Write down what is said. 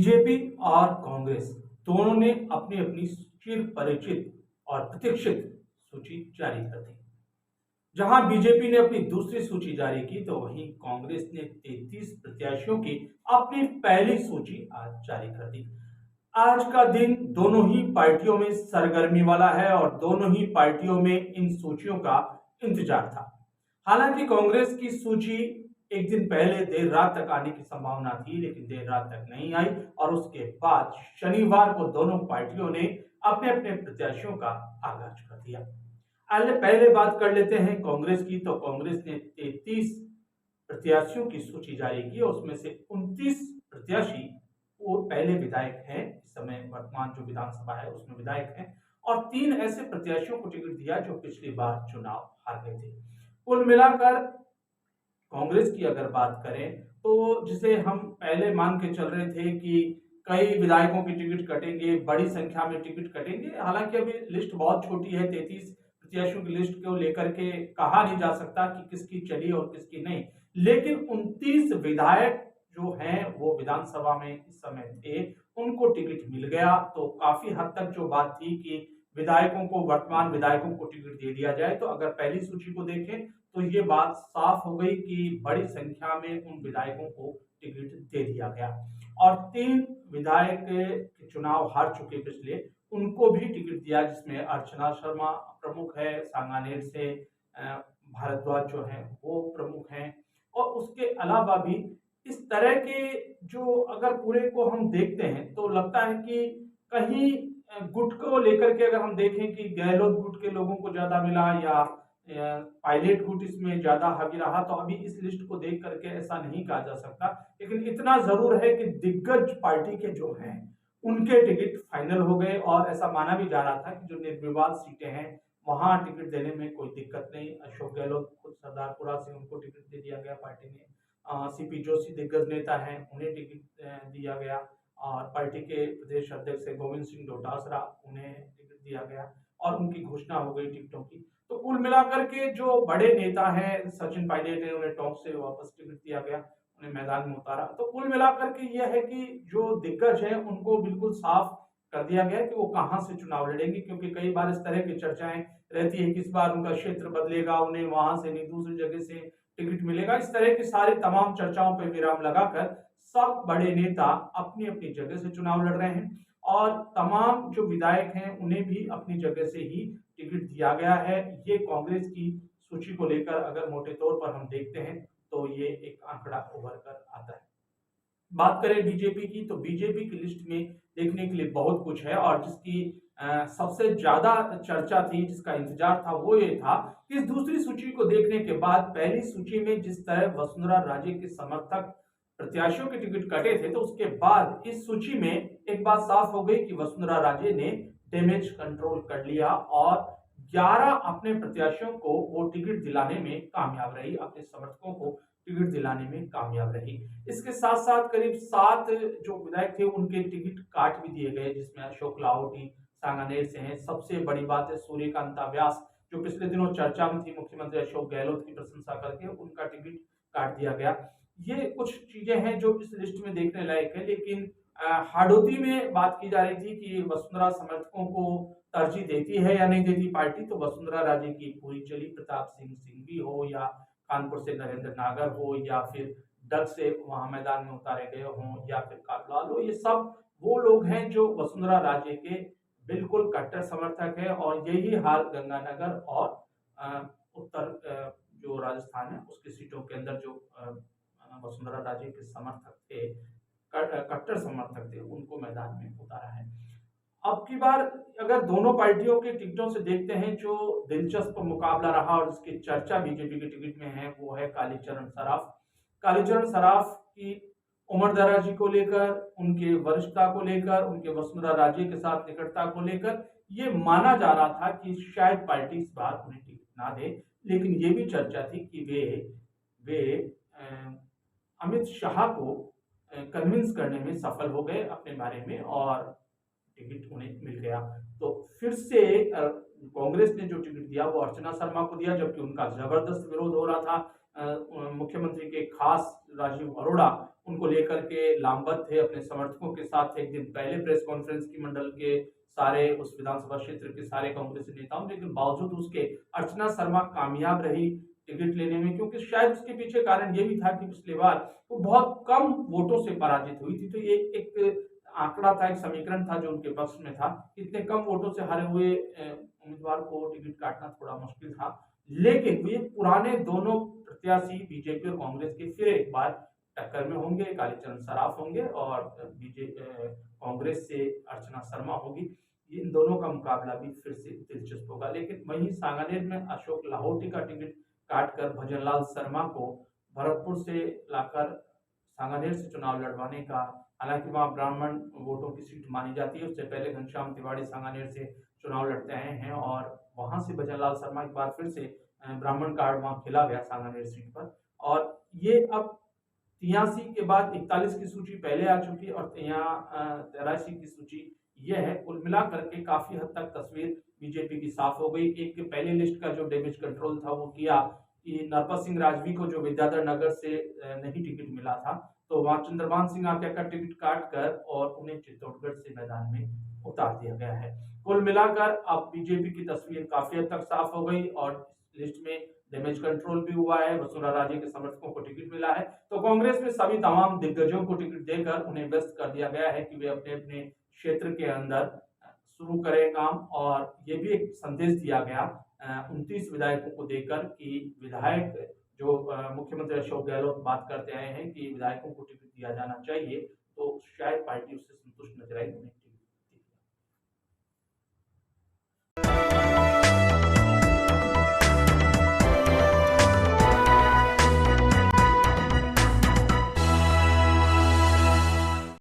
BJP और कांग्रेस दोनों ने अपनी अपनी चिर परिचित और प्रतीक्षित सूची जारी कर दी। जहां बीजेपी ने अपनी दूसरी सूची जारी की तो वहीं कांग्रेस ने 33 प्रत्याशियों की अपनी पहली सूची आज जारी कर दी। आज का दिन दोनों ही पार्टियों में सरगर्मी वाला है और दोनों ही पार्टियों में इन सूचियों का इंतजार था। हालांकि कांग्रेस की सूची एक दिन पहले देर रात तक आने की संभावना थी, लेकिन देर रात तक नहीं आई और उसके बाद शनिवार को दोनों पार्टियों ने अपने अपने प्रत्याशियों का आगाज कर दिया। आइए पहले बात कर लेते हैं कांग्रेस की। तो कांग्रेस ने 33 प्रत्याशियों की सूची जारी की और उसमें से 29 प्रत्याशी वो पहले विधायक हैं, इस समय वर्तमान जो विधानसभा है उसमें विधायक हैं, और 3 ऐसे प्रत्याशियों को टिकट दिया जो पिछली बार चुनाव हार गए थे। कुल मिलाकर कांग्रेस की अगर बात करें तो जिसे हम पहले मान के चल रहे थे कि कई विधायकों की टिकट कटेंगे, बड़ी संख्या में टिकट कटेंगे। हालांकि अभी लिस्ट बहुत छोटी है, 33 प्रत्याशियों की लिस्ट को लेकर के कहा नहीं जा सकता कि किसकी चली और किसकी नहीं, लेकिन 29 विधायक जो हैं वो विधानसभा में इस समय थे, उनको टिकट मिल गया। तो काफी हद तक जो बात थी कि विधायकों को, वर्तमान विधायकों को टिकट दे दिया जाए, तो अगर पहली सूची को देखें तो ये बात साफ हो गई कि बड़ी संख्या में उन विधायकों को टिकट दे दिया गया और 3 विधायक चुनाव हार चुके पिछले, उनको भी टिकट दिया, जिसमें अर्चना शर्मा प्रमुख है, सांगानेर से भारद्वाज जो है वो प्रमुख हैं, और उसके अलावा भी इस तरह के जो अगर पूरे को हम देखते हैं तो लगता है कि कहीं गुट को लेकर के अगर हम देखें कि गहलोत गुट के लोगों को ज्यादा मिला या पायलट गुट इसमें ज्यादा हावी रहा, तो अभी इस लिस्ट को देख करके ऐसा नहीं कहा जा सकता। लेकिन इतना जरूर है कि दिग्गज पार्टी के जो हैं उनके टिकट फाइनल हो गए और ऐसा माना भी जा रहा था कि जो निर्विवाद सीटें हैं वहां टिकट देने में कोई दिक्कत नहीं। अशोक गहलोत खुद सरदारपुरा से उनको टिकट दे दिया गया पार्टी ने। सीपी जोशी दिग्गज नेता हैं, उन्हें टिकट दिया गया, और पार्टी के प्रदेश अध्यक्ष गोविंद सिंह डोटासरा, उन्हें टिकट दिया गया और उनकी घोषणा हो गई टिकटों की। तो कुल मिलाकर के जो बड़े नेता हैं, सचिन पायलट है, उन्हें टॉप से वापस टिकट दिया गया, उन्हें मैदान में उतारा। तो कुल मिलाकर के यह है कि जो दिग्गज है उनको बिल्कुल साफ कर दिया गया कि वो कहां से चुनाव लड़ेंगे, क्योंकि कई बार इस तरह की चर्चाएं रहती है कि इस बार उनका क्षेत्र बदलेगा, उन्हें वहां से नहीं दूसरी जगह से टिकट मिलेगा। इस तरह की सारी तमाम चर्चाओं पर विराम लगाकर सब बड़े नेता अपनी अपनी जगह से चुनाव लड़ रहे हैं और तमाम जो विधायक हैं उन्हें भी अपनी जगह से ही टिकट दिया गया है। ये कांग्रेस की सूची को लेकर अगर मोटे तौर पर हम देखते हैं तो ये एक आंकड़ा उभर कर आता है। बात करें बीजेपी की तो बीजेपी की लिस्ट में देखने के लिए बहुत कुछ है और जिसकी सबसे ज्यादा चर्चा थी, जिसका इंतजार था, वो ये था कि इस दूसरी सूची को देखने के बाद पहली सूची में जिस तरह वसुंधरा राजे के समर्थक प्रत्याशियों के टिकट कटे थे, तो उसके बाद इस सूची में एक बात साफ हो गई कि वसुंधरा राजे ने डैमेज कंट्रोल कर लिया और 11 अपने प्रत्याशियों को वो टिकट दिलाने में कामयाब रही, अपने समर्थकों को टिकट दिलाने में कामयाब रही। इसके साथ साथ करीब 7 जो विधायक थे उनके टिकट काट भी दिए गए, जिसमें अशोक लाहोटी सांगानेर से हैं। सबसे बड़ी बात है सूर्यकांता व्यास, जो पिछले दिनों चर्चा में थी मुख्यमंत्री अशोक गहलोत की प्रशंसा करके, उनका टिकट काट दिया गया। ये कुछ चीजें हैं जो इस लिस्ट में देखने लायक है। लेकिन हाडोती में बात की जा रही थी कि वसुंधरा समर्थकों को तरजीह देती है या नहीं देती पार्टी, तो वसुंधरा राजे की पूरी चली, प्रताप सिंह सिंघवी हो या कानपुर से नरेंद्र नागर हो या फिर डग से वहां मैदान में उतारे गए हों या फिर काटलाल हो, ये सब वो लोग हैं जो वसुंधरा राजे के बिल्कुल कट्टर समर्थक है। और यही हाल गंगानगर और उत्तर जो राजस्थान है उसकी सीटों के अंदर जो वसुंधरा राजे के समर्थक थे, कट्टर समर्थक थे, उनको मैदान में उतारा है। अब की बार अगर दोनों पार्टियों के टिकटों से देखते हैं, जो दिलचस्प मुकाबला रहा और जिसकी चर्चा बीजेपी के टिकट में है वो है कालीचरण सराफ। कालीचरण सराफ की उमर दराजी को लेकर, उनके वरिष्ठता को लेकर, उनके वसुंधरा राजे के साथ निकटता को लेकर ये माना जा रहा था कि शायद पार्टी इस बार उन्हें टिकट ना दे। लेकिन ये भी चर्चा थी कि वे अमित शाह को कन्विंस करने में सफल हो गए अपने बारे में और टिकट उन्हें मिल गया। तो फिर से कांग्रेस ने जो टिकट दिया वो अर्चना शर्मा को दिया, जबकि उनका जबरदस्त विरोध हो रहा था। मुख्यमंत्री के खास राजीव अरोड़ा उनको लेकर के लामबंद थे, अपने समर्थकों के साथ एक दिन पहले प्रेस कॉन्फ्रेंस की मंडल के सारे उस विधानसभा क्षेत्र के सारे कांग्रेसी नेताओं, लेकिन बावजूद उसके अर्चना शर्मा कामयाब रही टिकट लेने में, क्योंकि शायद उसके पीछे कारण ये भी था कि पिछली बार वो बहुत कम वोटों से पराजित हुई थी। तो ये एक आंकड़ा था, एक समीकरण था जो उनके पक्ष में था। इतने कम वोटों से हारे हुए उम्मीदवार को टिकट काटना थोड़ा मुश्किल था। लेकिन ये पुराने दोनों प्रत्याशी बीजेपी और कांग्रेस के फिर एक बार टक्कर में होंगे। कालीचरण सराफ होंगे और कांग्रेस से अर्चना शर्मा होगी। इन दोनों का मुकाबला भी फिर से दिलचस्प होगा। लेकिन वहीं सांगानेर में अशोक लाहोटी का टिकट काटकर भजनलाल शर्मा को भरतपुर से लाकर सांगानेर से चुनाव लड़वाने का, हालांकि वहां ब्राह्मण वोटों की सीट मानी जाती है, उससे पहले घनश्याम तिवाड़ी सांगानेर से चुनाव लड़ते आए हैं और वहां से भजनलाल शर्मा एक बार फिर से ब्राह्मण कार्ड वहां खेला गया सांगानेर सीट पर। और ये अब 83 के बाद 41 की सूची पहले आ चुकी है और यहाँ 83 की सूची यह है। कुल मिलाकर के काफी हद तक तस्वीर बीजेपी की साफ हो गई। एक पहली लिस्ट का जो डैमेज कंट्रोल था वो किया कि नरपत सिंह राजवी को जो विद्याधर नगर से नहीं टिकट मिला था, तो वहां चंद्रभान सिंह आर्या का टिकट काट कर और उन्हें चित्तौड़गढ़ से मैदान में उतार दिया गया है। कुल मिलाकर अब बीजेपी की तस्वीर काफी हद तक साफ हो गई और लिस्ट में डैमेज कंट्रोल भी हुआ है। वसुंधरा राजे के समर्थकों को टिकट मिला है, तो कांग्रेस में सभी तमाम दिग्गजों को टिकट देकर उन्हें व्यस्त कर दिया गया है कि वे अपने अपने क्षेत्र के अंदर शुरू करें काम। और ये भी एक संदेश दिया गया 29 विधायकों को देकर कि विधायक जो मुख्यमंत्री अशोक गहलोत बात करते आए हैं कि विधायकों को टिकट दिया जाना चाहिए, तो शायद पार्टी उससे संतुष्ट नजर आई।